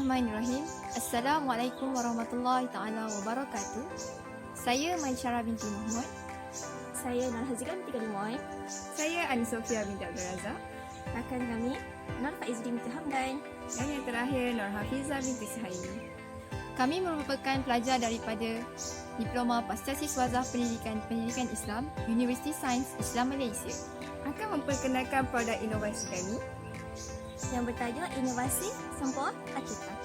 Bismillahirrahmanirrahim. Assalamualaikum warahmatullahi taala wabarakatuh. Saya Maisyara binti Muhammad. Saya Nurhazira binti Kalimoy. Saya Anisofia binti Abdul Razak. Rakan kami Nur Faizri binti Hamdan. Dan yang terakhir Nur Hafizah binti Suhaimi. Kami merupakan pelajar daripada Diploma Pasca Siswazah Pendidikan Islam Universiti Sains Islam Malaysia. Akan memperkenalkan produk inovasi kami Yang bertajuk Inovasi Sempua Akikah.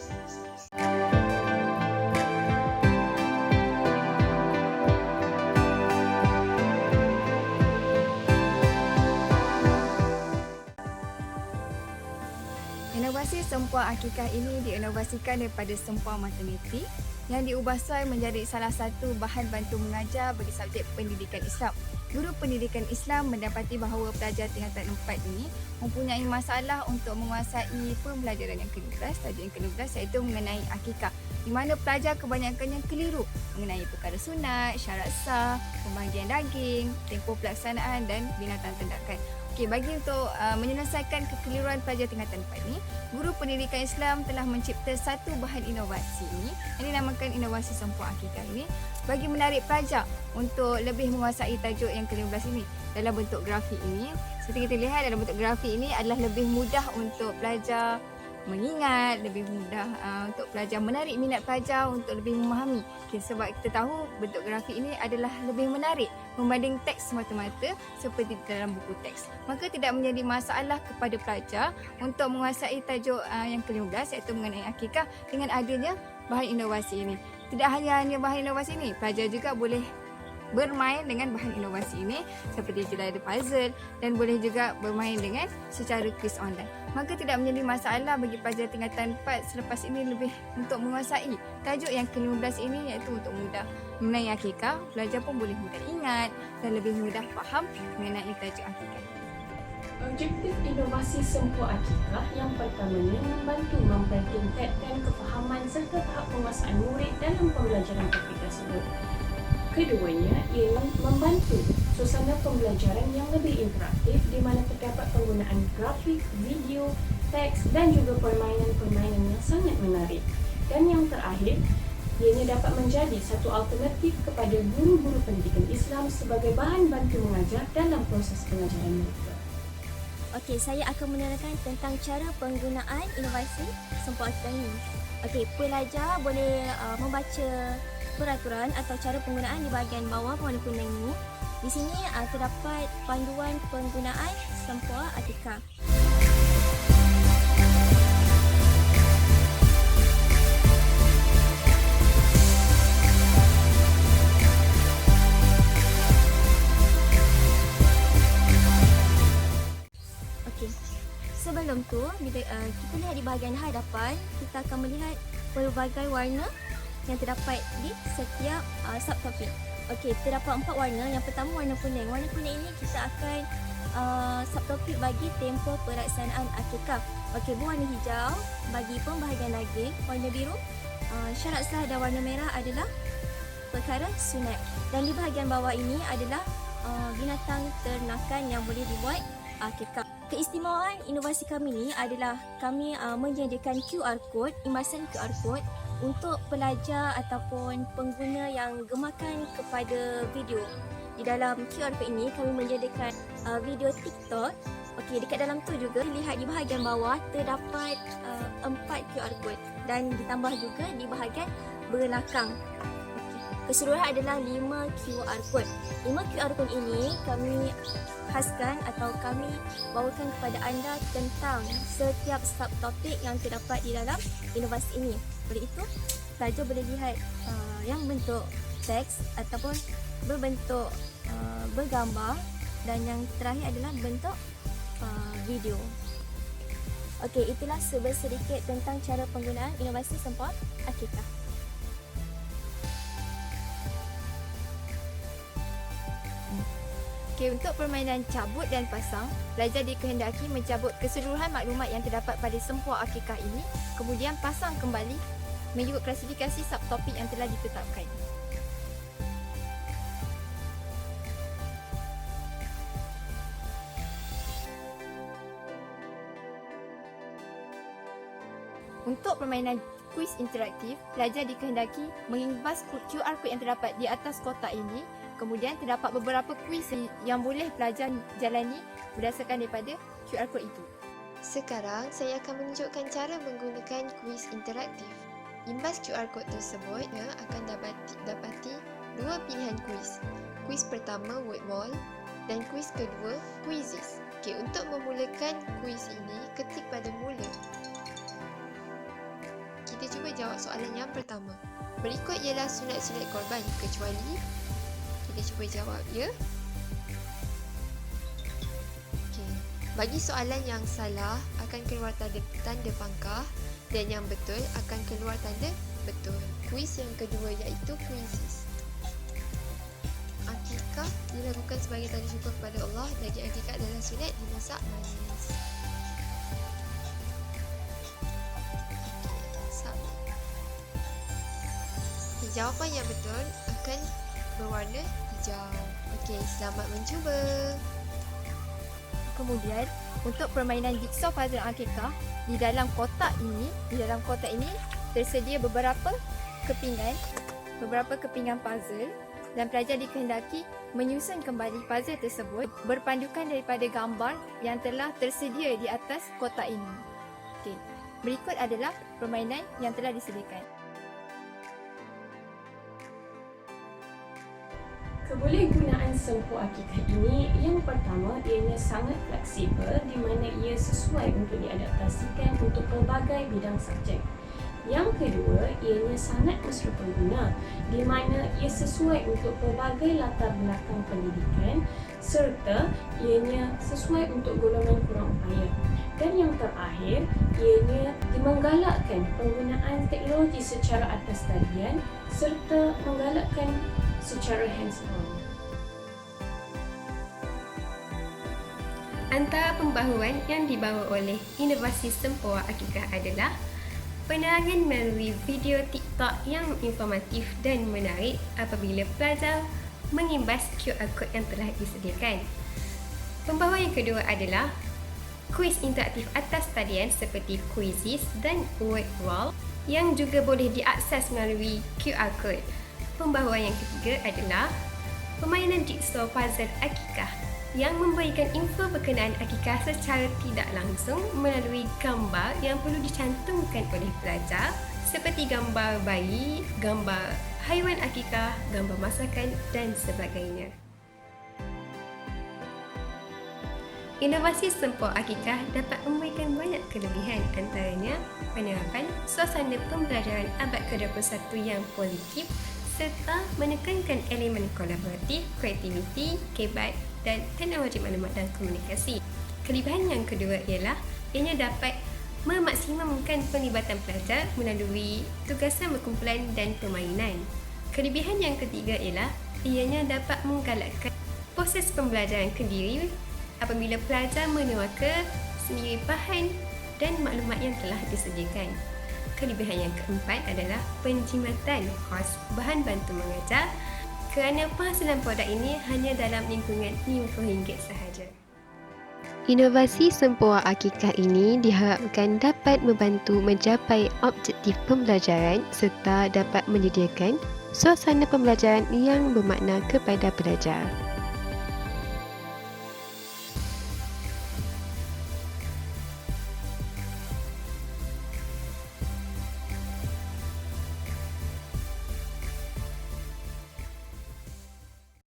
Inovasi sempua akikah ini diinovasikan daripada sempua matematik yang diubah soal menjadi salah satu bahan bantu mengajar bagi subjek pendidikan Islam. Guru pendidikan Islam mendapati bahawa pelajar tingkatan 4 ini mempunyai masalah untuk menguasai pembelajaran yang ke-12, tajuk yang ke-12 iaitu mengenai akikah, di mana pelajar kebanyakannya keliru mengenai perkara sunat, syarat sah, pembahagian daging, tempoh pelaksanaan dan binatang tendakan. Okey, bagi untuk menyelesaikan kekeliruan pelajar tingkatan 4 ini, Guru Pendidikan Islam telah mencipta satu bahan inovasi ini yang dinamakan inovasi sempua akikah ini bagi menarik pelajar untuk lebih menguasai tajuk yang ke-15 ini. Dalam bentuk grafik ini, seperti kita lihat dalam bentuk grafik ini adalah lebih mudah untuk pelajar mengingat, lebih mudah untuk pelajar menarik minat pelajar untuk lebih memahami. Okay, sebab kita tahu bentuk grafik ini adalah lebih menarik membanding teks semata-mata seperti dalam buku teks. Maka tidak menjadi masalah kepada pelajar untuk menguasai tajuk yang ke-15 iaitu mengenai akikah dengan adanya bahan inovasi ini. Tidak hanya bahan inovasi ini, pelajar juga boleh bermain dengan bahan inovasi ini seperti juga ada puzzle dan boleh juga bermain dengan secara kuis online. Maka tidak menjadi masalah bagi pelajar tingkatan 4 selepas ini lebih untuk menguasai tajuk yang ke-15 ini iaitu untuk mudah mengenai akikah. Pelajar pun boleh mudah ingat dan lebih mudah faham mengenai tajuk akikah. Objektif inovasi sempua akikah yang pertamanya membantu mempertingkatkan kefahaman serta tahap penguasaan murid dalam pembelajaran topik tersebut. Keduanya ialah membantu suasana pembelajaran yang lebih interaktif di mana terdapat penggunaan grafik, video, teks dan juga permainan-permainan yang sangat menarik. Dan yang terakhir, ianya dapat menjadi satu alternatif kepada guru-guru pendidikan Islam sebagai bahan bantu mengajar dalam proses pengajaran mereka. Okey, saya akan menerangkan tentang cara penggunaan inovasi sempua akikah ini. Okey, pelajar boleh membaca peraturan atau cara penggunaan di bahagian bawah warna kuning ini. Di sini terdapat panduan penggunaan sempua akikah. Okey. Sebelum tu, kita lihat di bahagian hadapan, kita akan melihat pelbagai warna yang terdapat di setiap subtopik. Okey, terdapat 4 warna. Yang pertama warna kuning. Warna kuning ini kita akan subtopik bagi tempoh pelaksanaan akikah. Okey, berwarna hijau bagi pembahagian daging, warna biru syarat sah dan warna merah adalah perkara sunat. Dan di bahagian bawah ini adalah binatang ternakan yang boleh dibuat akikah. Keistimewaan inovasi kami ni adalah kami menyediakan QR code, imasan QR code untuk pelajar ataupun pengguna yang gemakan kepada video. Di dalam QR code ini kami menyediakan video TikTok. Okey, dekat dalam tu juga lihat di bahagian bawah terdapat 4 QR code dan ditambah juga di bahagian belakang. Keseluruhan adalah 5 QR code. 5 QR code ini kami khaskan atau kami bawakan kepada anda tentang setiap subtopik yang terdapat di dalam inovasi ini. Oleh itu, pelajar boleh lihat yang bentuk teks ataupun berbentuk bergambar dan yang terakhir adalah bentuk video. Okey, itulah sedikit tentang cara penggunaan inovasi sempua akikah. Okey, untuk permainan cabut dan pasang, pelajar dikehendaki mencabut keseluruhan maklumat yang terdapat pada sempua akikah ini, kemudian pasang kembali mengikut klasifikasi subtopik yang telah ditetapkan. Untuk permainan kuis interaktif, pelajar dikehendaki mengimbas QR code yang terdapat di atas kotak ini. Kemudian terdapat beberapa kuis yang boleh pelajar jalani berdasarkan daripada QR code itu. Sekarang saya akan menunjukkan cara menggunakan kuis interaktif. Imbas QR code tersebut akan dapati dua pilihan kuis. Kuis pertama word wall dan kuis kedua quizzes. Okey, untuk memulakan kuis ini, ketik pada mula. Kita cuba jawab soalan yang pertama. Berikut ialah sunat-sunat korban kecuali. Kita cuba jawab ya. Okey. Bagi soalan yang salah akan keluar tanda pangkah dan yang betul akan keluar tanda betul. Kuis yang kedua iaitu quizzes. Akikah dilakukan sebagai tanda syukur kepada Allah. Daging akikah adalah sunat dimasak manis. Jawapan yang betul akan berwarna hijau. Okey, selamat mencuba. Kemudian, untuk permainan jigsaw puzzle akikah, di dalam kotak ini tersedia beberapa kepingan puzzle dan pelajar dikehendaki menyusun kembali puzzle tersebut berpandukan daripada gambar yang telah tersedia di atas kotak ini. Okey, berikut adalah permainan yang telah disediakan. Kebolehgunaan sempur akikah ini, yang pertama, ianya sangat fleksibel di mana ia sesuai untuk diadaptasikan untuk pelbagai bidang subjek. Yang kedua, ianya sangat mesra pengguna di mana ia sesuai untuk pelbagai latar belakang pendidikan serta ianya sesuai untuk golongan kurang upaya. Dan yang terakhir, ianya menggalakkan penggunaan teknologi secara atas talian serta menggalakkan secara hands-on. Antara pembaharuan yang dibawa oleh inovasi Sempua Akikah adalah penerangan melalui video TikTok yang informatif dan menarik apabila pelajar mengimbas QR code yang telah disediakan. Pembaharuan yang kedua adalah kuis interaktif atas talian seperti quizzes dan word wall yang juga boleh diakses melalui QR code. Pembaharuan yang ketiga adalah permainan jigsaw puzzle akikah yang memberikan info berkenaan akikah secara tidak langsung melalui gambar yang perlu dicantumkan oleh pelajar seperti gambar bayi, gambar haiwan akikah, gambar masakan dan sebagainya. Inovasi Sempua Akikah dapat memberikan banyak kelebihan, antaranya penerapan suasana pembelajaran abad ke-21 yang positif serta menekankan elemen kolaboratif, kreativiti, kebat dan teknologi maklumat dan komunikasi. Kelebihan yang kedua ialah ianya dapat memaksimumkan penglibatan pelajar melalui tugasan berkumpulan dan permainan. Kelebihan yang ketiga ialah ianya dapat menggalakkan proses pembelajaran kendiri apabila pelajar meneraka sendiri bahan dan maklumat yang telah disediakan. Kelebihan yang keempat adalah penjimatan kos bahan bantu mengajar kerana penghasilan produk ini hanya dalam lingkungan RM50 sahaja. Inovasi Sempua Akikah ini diharapkan dapat membantu mencapai objektif pembelajaran serta dapat menyediakan suasana pembelajaran yang bermakna kepada pelajar.